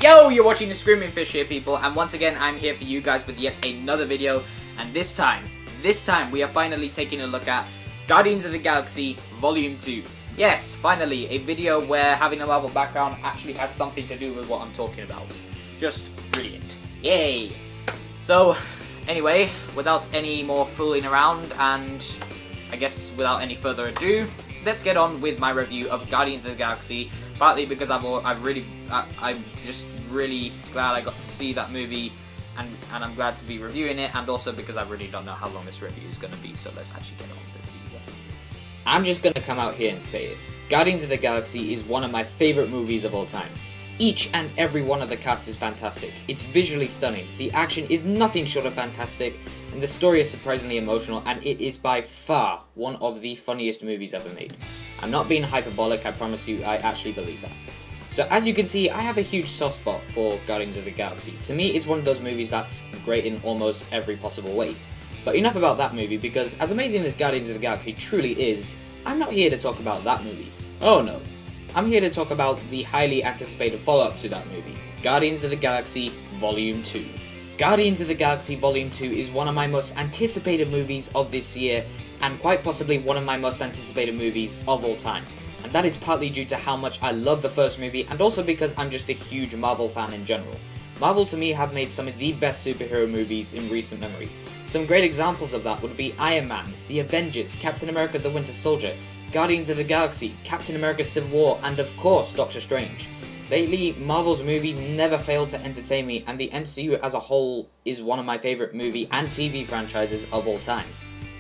Yo, you're watching the Screaming Fish here, people, and once again, I'm here for you guys with yet another video, and this time, we are finally taking a look at Guardians of the Galaxy Volume 2. Yes, finally, a video where having a Marvel background actually has something to do with what I'm talking about. Just brilliant. Yay! So, anyway, without any more fooling around, and I guess without any further ado, let's get on with my review of Guardians of the Galaxy. Partly because I'm just really glad I got to see that movie, and I'm glad to be reviewing it, and also because I really don't know how long this review is going to be, so let's actually get on with the video. I'm just going to come out here and say it. Guardians of the Galaxy is one of my favourite movies of all time. Each and every one of the cast is fantastic. It's visually stunning, the action is nothing short of fantastic, and the story is surprisingly emotional, and it is by far one of the funniest movies ever made. I'm not being hyperbolic, I promise you, I actually believe that. So as you can see, I have a huge soft spot for Guardians of the Galaxy. To me, it's one of those movies that's great in almost every possible way. But enough about that movie, because as amazing as Guardians of the Galaxy truly is, I'm not here to talk about that movie. Oh no. I'm here to talk about the highly anticipated follow-up to that movie, Guardians of the Galaxy Volume 2. Guardians of the Galaxy Volume 2 is one of my most anticipated movies of this year, and quite possibly one of my most anticipated movies of all time. And that is partly due to how much I love the first movie, and also because I'm just a huge Marvel fan in general. Marvel to me have made some of the best superhero movies in recent memory. Some great examples of that would be Iron Man, The Avengers, Captain America the Winter Soldier, Guardians of the Galaxy, Captain America Civil War, and of course Doctor Strange. Lately, Marvel's movies never fail to entertain me, and the MCU as a whole is one of my favourite movie and TV franchises of all time.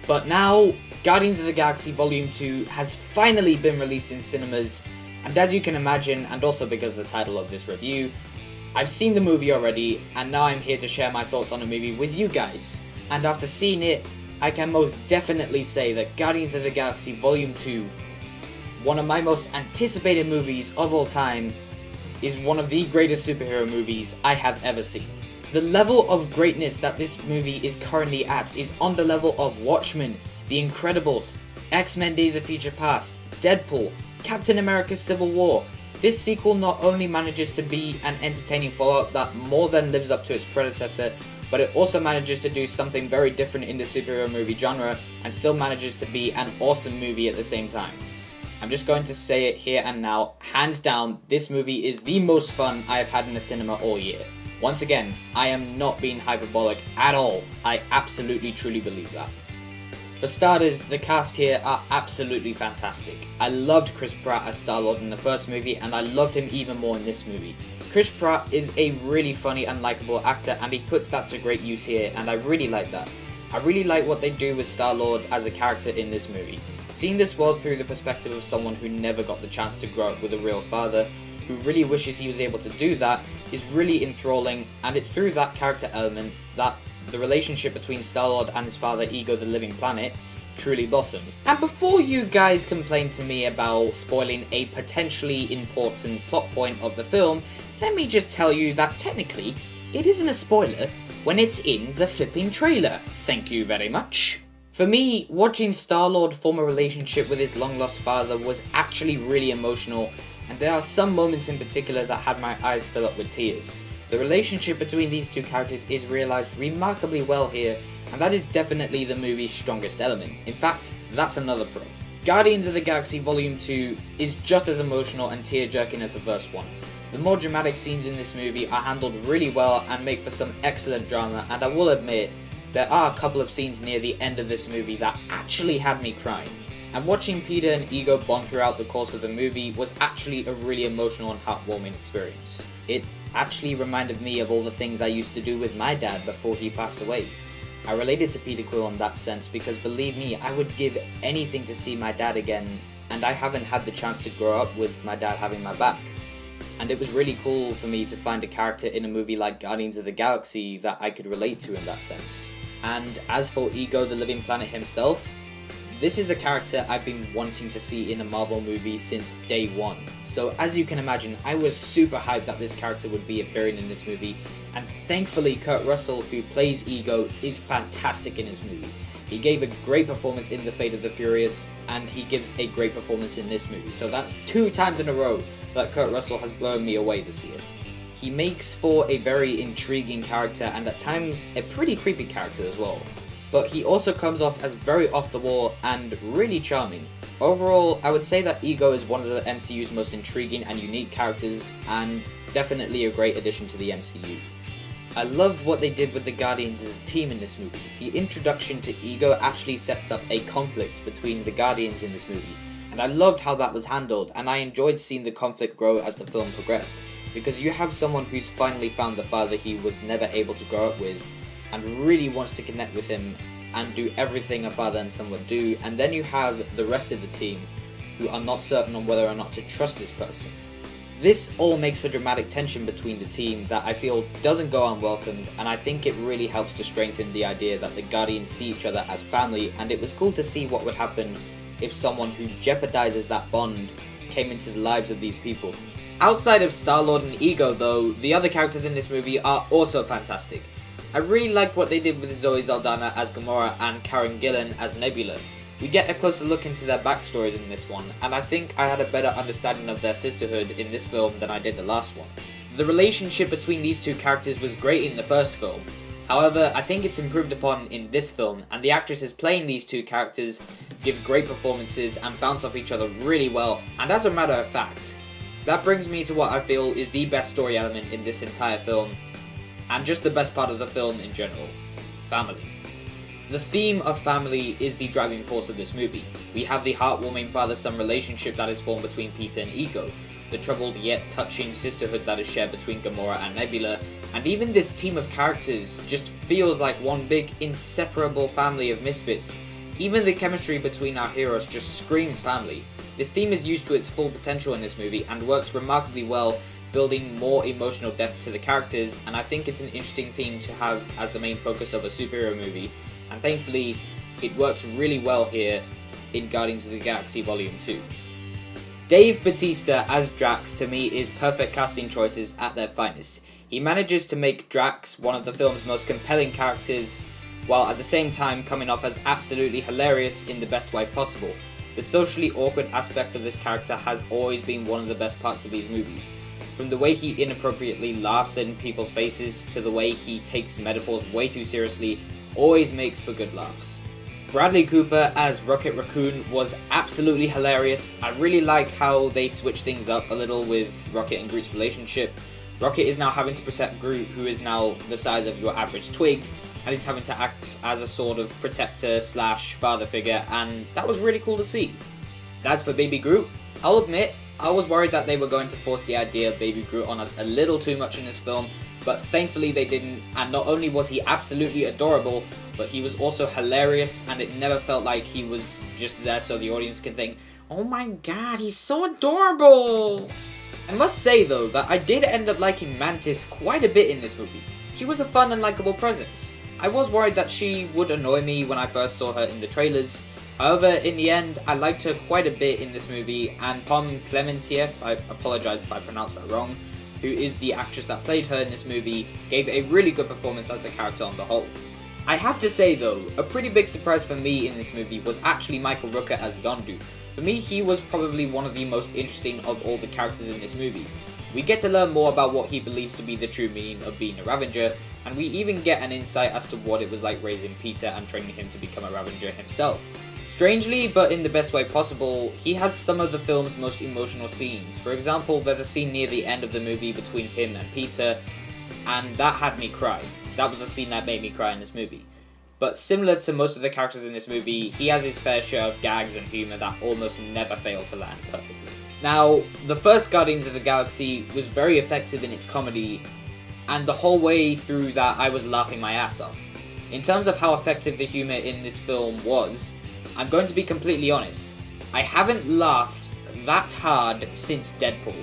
But now, Guardians of the Galaxy Volume 2 has finally been released in cinemas, and as you can imagine, and also because of the title of this review, I've seen the movie already, and now I'm here to share my thoughts on the movie with you guys. And after seeing it, I can most definitely say that Guardians of the Galaxy Volume 2, one of my most anticipated movies of all time, is one of the greatest superhero movies I have ever seen. The level of greatness that this movie is currently at is on the level of Watchmen, The Incredibles, X-Men Days of Future Past, Deadpool, Captain America Civil War. This sequel not only manages to be an entertaining follow-up that more than lives up to its predecessor, but it also manages to do something very different in the superhero movie genre, and still manages to be an awesome movie at the same time. I'm just going to say it here and now, hands down, this movie is the most fun I have had in the cinema all year. Once again, I am not being hyperbolic at all, I absolutely truly believe that. For starters, the cast here are absolutely fantastic. I loved Chris Pratt as Star-Lord in the first movie, and I loved him even more in this movie. Chris Pratt is a really funny and likeable actor, and he puts that to great use here, and I really like that. I really like what they do with Star-Lord as a character in this movie. Seeing this world through the perspective of someone who never got the chance to grow up with a real father, who really wishes he was able to do that, is really enthralling, and it's through that character element that the relationship between Star-Lord and his father Ego the Living Planet truly blossoms. And before you guys complain to me about spoiling a potentially important plot point of the film, let me just tell you that technically, it isn't a spoiler when it's in the flipping trailer. Thank you very much. For me, watching Star-Lord form a relationship with his long-lost father was actually really emotional, and there are some moments in particular that had my eyes fill up with tears. The relationship between these two characters is realised remarkably well here, and that is definitely the movie's strongest element. In fact, that's another pro. Guardians of the Galaxy Volume 2 is just as emotional and tear-jerking as the first one. The more dramatic scenes in this movie are handled really well and make for some excellent drama, and I will admit, there are a couple of scenes near the end of this movie that actually had me crying. And watching Peter and Ego bond throughout the course of the movie was actually a really emotional and heartwarming experience. It actually reminded me of all the things I used to do with my dad before he passed away. I related to Peter Quill in that sense because, believe me, I would give anything to see my dad again, and I haven't had the chance to grow up with my dad having my back. And it was really cool for me to find a character in a movie like Guardians of the Galaxy that I could relate to in that sense. And as for Ego the Living Planet himself, this is a character I've been wanting to see in a Marvel movie since day one. So as you can imagine, I was super hyped that this character would be appearing in this movie, and thankfully Kurt Russell, who plays Ego, is fantastic in his movie. He gave a great performance in The Fate of the Furious, and he gives a great performance in this movie, so that's 2 times in a row that Kurt Russell has blown me away this year. He makes for a very intriguing character and at times a pretty creepy character as well. But he also comes off as very off the wall and really charming. Overall, I would say that Ego is one of the MCU's most intriguing and unique characters, and definitely a great addition to the MCU. I loved what they did with the Guardians as a team in this movie. The introduction to Ego actually sets up a conflict between the Guardians in this movie, and I loved how that was handled, and I enjoyed seeing the conflict grow as the film progressed, because you have someone who's finally found the father he was never able to grow up with, and really wants to connect with him and do everything a father and son would do, and then you have the rest of the team who are not certain on whether or not to trust this person. This all makes for dramatic tension between the team that I feel doesn't go unwelcomed, and I think it really helps to strengthen the idea that the Guardians see each other as family, and it was cool to see what would happen if someone who jeopardizes that bond came into the lives of these people. Outside of Star-Lord and Ego though, the other characters in this movie are also fantastic. I really liked what they did with Zoe Saldana as Gamora and Karen Gillan as Nebula. We get a closer look into their backstories in this one, and I think I had a better understanding of their sisterhood in this film than I did the last one. The relationship between these two characters was great in the first film. However, I think it's improved upon in this film, and the actresses playing these two characters give great performances and bounce off each other really well, and as a matter of fact, that brings me to what I feel is the best story element in this entire film, and just the best part of the film in general: family. The theme of family is the driving force of this movie. We have the heartwarming father-son relationship that is formed between Peter and Ego, the troubled yet touching sisterhood that is shared between Gamora and Nebula, and even this team of characters just feels like one big inseparable family of misfits. Even the chemistry between our heroes just screams family. This theme is used to its full potential in this movie and works remarkably well, building more emotional depth to the characters, and I think it's an interesting theme to have as the main focus of a superhero movie, and thankfully it works really well here in Guardians of the Galaxy Volume 2. Dave Bautista as Drax to me is perfect casting choices at their finest. He manages to make Drax one of the film's most compelling characters, while at the same time coming off as absolutely hilarious in the best way possible. The socially awkward aspect of this character has always been one of the best parts of these movies. From the way he inappropriately laughs in people's faces, to the way he takes metaphors way too seriously, always makes for good laughs. Bradley Cooper as Rocket Raccoon was absolutely hilarious. I really like how they switch things up a little with Rocket and Groot's relationship. Rocket is now having to protect Groot, who is now the size of your average twig, and he's having to act as a sort of protector slash father figure, and that was really cool to see. As for Baby Groot, I'll admit, I was worried that they were going to force the idea of Baby Groot on us a little too much in this film, but thankfully they didn't, and not only was he absolutely adorable, but he was also hilarious, and it never felt like he was just there so the audience can think, "Oh my god, he's so adorable!" I must say though, that I did end up liking Mantis quite a bit in this movie. She was a fun and likable presence. I was worried that she would annoy me when I first saw her in the trailers. However, in the end, I liked her quite a bit in this movie, and Pom Klementieff, I apologise if I pronounced that wrong, who is the actress that played her in this movie, gave a really good performance as a character on the whole. I have to say though, a pretty big surprise for me in this movie was actually Michael Rooker as Yondu. For me, he was probably one of the most interesting of all the characters in this movie. We get to learn more about what he believes to be the true meaning of being a Ravager, and we even get an insight as to what it was like raising Peter and training him to become a Ravager himself. Strangely, but in the best way possible, he has some of the film's most emotional scenes. For example, there's a scene near the end of the movie between him and Peter, and that had me cry. That was a scene that made me cry in this movie. But similar to most of the characters in this movie, he has his fair share of gags and humour that almost never fail to land perfectly. Now, the first Guardians of the Galaxy was very effective in its comedy, and the whole way through that I was laughing my ass off. In terms of how effective the humour in this film was, I'm going to be completely honest, I haven't laughed that hard since Deadpool.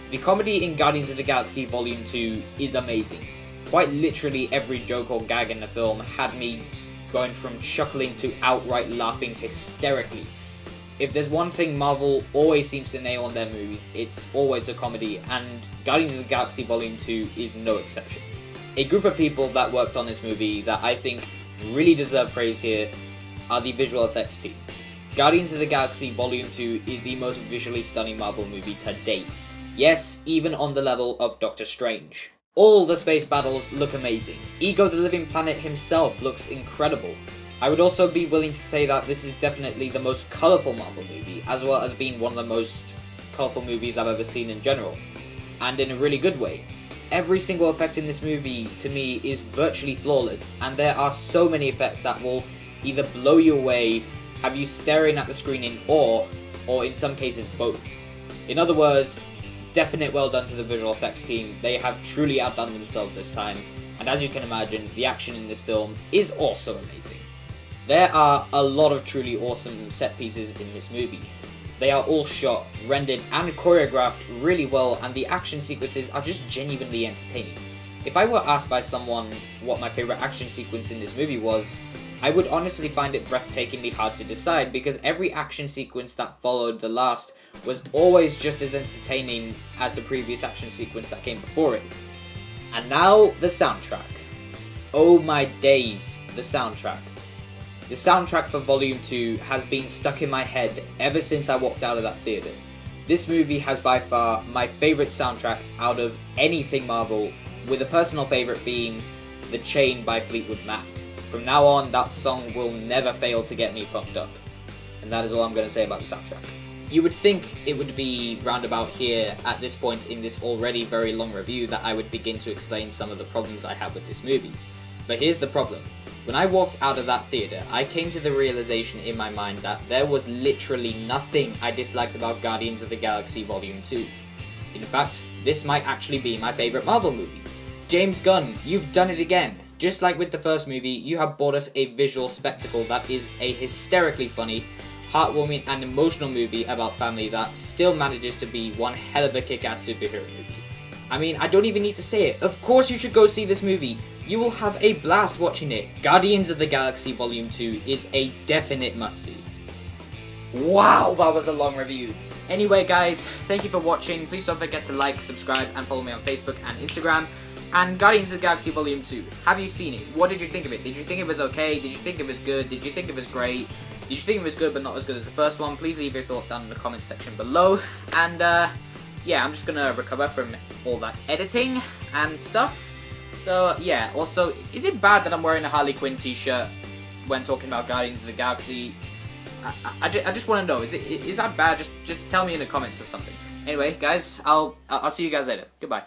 The comedy in Guardians of the Galaxy Volume 2 is amazing. Quite literally every joke or gag in the film had me going from chuckling to outright laughing hysterically. If there's one thing Marvel always seems to nail in their movies, it's always a comedy, and Guardians of the Galaxy Volume 2 is no exception. A group of people that worked on this movie that I think really deserve praise here are the visual effects team. Guardians of the Galaxy Volume 2 is the most visually stunning Marvel movie to date. Yes, even on the level of Doctor Strange. All the space battles look amazing. Ego the Living Planet himself looks incredible. I would also be willing to say that this is definitely the most colourful Marvel movie, as well as being one of the most colourful movies I've ever seen in general. And in a really good way. Every single effect in this movie, to me, is virtually flawless, and there are so many effects that will either blow you away, have you staring at the screen in awe, or in some cases both. In other words, definite well done to the visual effects team. They have truly outdone themselves this time, and as you can imagine, the action in this film is also amazing. There are a lot of truly awesome set pieces in this movie. They are all shot, rendered, and choreographed really well, and the action sequences are just genuinely entertaining. If I were asked by someone what my favourite action sequence in this movie was, I would honestly find it breathtakingly hard to decide, because every action sequence that followed the last was always just as entertaining as the previous action sequence that came before it. And now, the soundtrack. Oh my days, the soundtrack. The soundtrack for Volume 2 has been stuck in my head ever since I walked out of that theatre. This movie has by far my favourite soundtrack out of anything Marvel, with a personal favourite being The Chain by Fleetwood Mac. From now on, that song will never fail to get me pumped up. And that is all I'm going to say about the soundtrack. You would think it would be roundabout here, at this point in this already very long review, that I would begin to explain some of the problems I have with this movie. But here's the problem. When I walked out of that theatre, I came to the realization in my mind that there was literally nothing I disliked about Guardians of the Galaxy Volume 2. In fact, this might actually be my favourite Marvel movie. James Gunn, you've done it again. Just like with the first movie, you have brought us a visual spectacle that is a hysterically funny, heartwarming and emotional movie about family that still manages to be one hell of a kick-ass superhero movie. I mean, I don't even need to say it. Of course you should go see this movie. You will have a blast watching it. Guardians of the Galaxy Volume 2 is a definite must-see. Wow, that was a long review. Anyway guys, thank you for watching. Please don't forget to like, subscribe, and follow me on Facebook and Instagram. And Guardians of the Galaxy Volume 2, have you seen it? What did you think of it? Did you think it was okay? Did you think it was good? Did you think it was great? Did you think it was good but not as good as the first one? Please leave your thoughts down in the comments section below. And yeah, I'm just gonna recover from all that editing and stuff. So yeah, also, is it bad that I'm wearing a Harley Quinn t-shirt when talking about Guardians of the Galaxy? I just want to know, is that bad? Just tell me in the comments or something. Anyway, guys, I'll see you guys later. Goodbye.